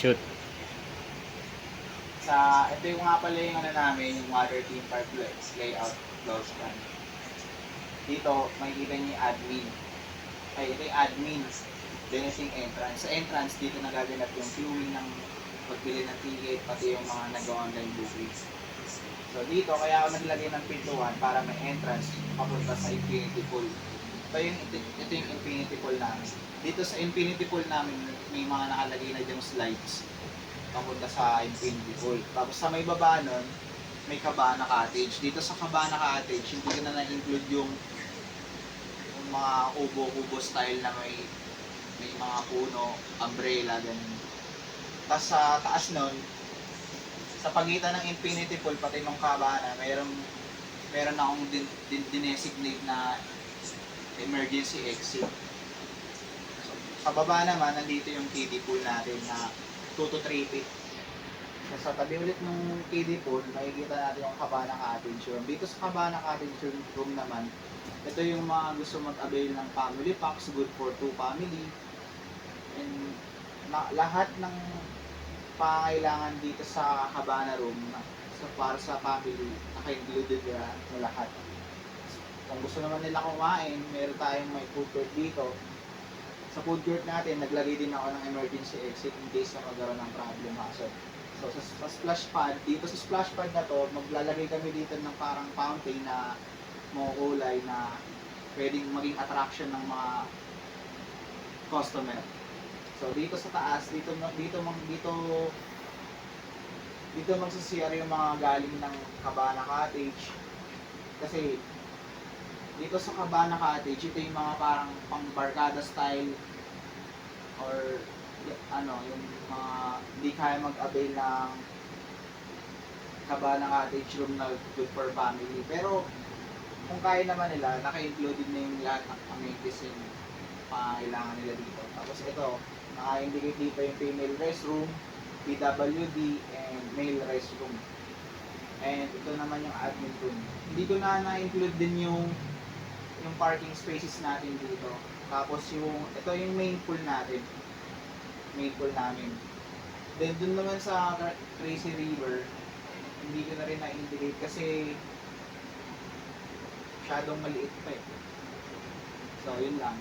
shoot. Ito yung nga pala yung ano namin, yung water theme park layout floor plan. Dito, makikita niyo yung admin. Ito yung admin. Then ito yung entrance. Sa entrance, dito nagaganap yung queuing ng pagbili ng ticket, pati yung mga nag-online booking. So dito, kaya ako naglagay ng pintuan para may entrance papunta sa infinity pool. Ito yung infinity pool namin. Dito sa infinity pool namin, may mga nakalagay na dyang slides papunta sa infinity pool. Tapos sa may baba nun, may Cabana Cottage. Dito sa Cabana Cottage, hindi ko na na-include yung mga kubo-kubo style na may mga puno, umbrella, ganun. Tapos sa taas nun, sa pagitan ng infinity pool pati ng Cabana, meron akong dinesignate na emergency exit. So, sa baba naman, nandito yung kiddie pool natin na 2 to 3 feet. So, sa tabi ulit ng kiddie pool, makikita natin yung Cabana Cottage room. Dito sa Cabana Cottage room naman, ito yung mga gusto mag-avail ng family packs, good for 2 family. And lahat ng pangailangan dito sa Cabana room para sa family, naka-included na lahat. Kung gusto naman nila kumain, meron tayong may food court dito. Sa food court natin, naglagay din ako ng emergency exit in case na magkaroon ng problem hassle. So sa splash pad, dito sa splash pad na to, maglalagay kami dito ng parang fountain na makukulay na pwedeng maging attraction ng mga customer. So dito sa taas, dito magsisiyar yung mga galing ng Cabana Cottage. Kasi dito sa Cabana Cottage, ito yung mga parang pang-barkada style or yung mga hindi kaya mag-avail ng Cabana Cottage room na good for family. Pero kung kaya naman nila, naka-included na yung lahat ng amenities yung pangailangan nila dito. Tapos ito, naka-indicate dito yung female restroom, PWD, and male restroom. And ito naman yung admin room. Hindi ko na-include din yung parking spaces natin dito. Tapos ito yung main pool natin. Main pool namin. Then dun naman sa Crazy River, hindi ko na rin na-indicate kasi masyadong maliit pa eh. So yun lang.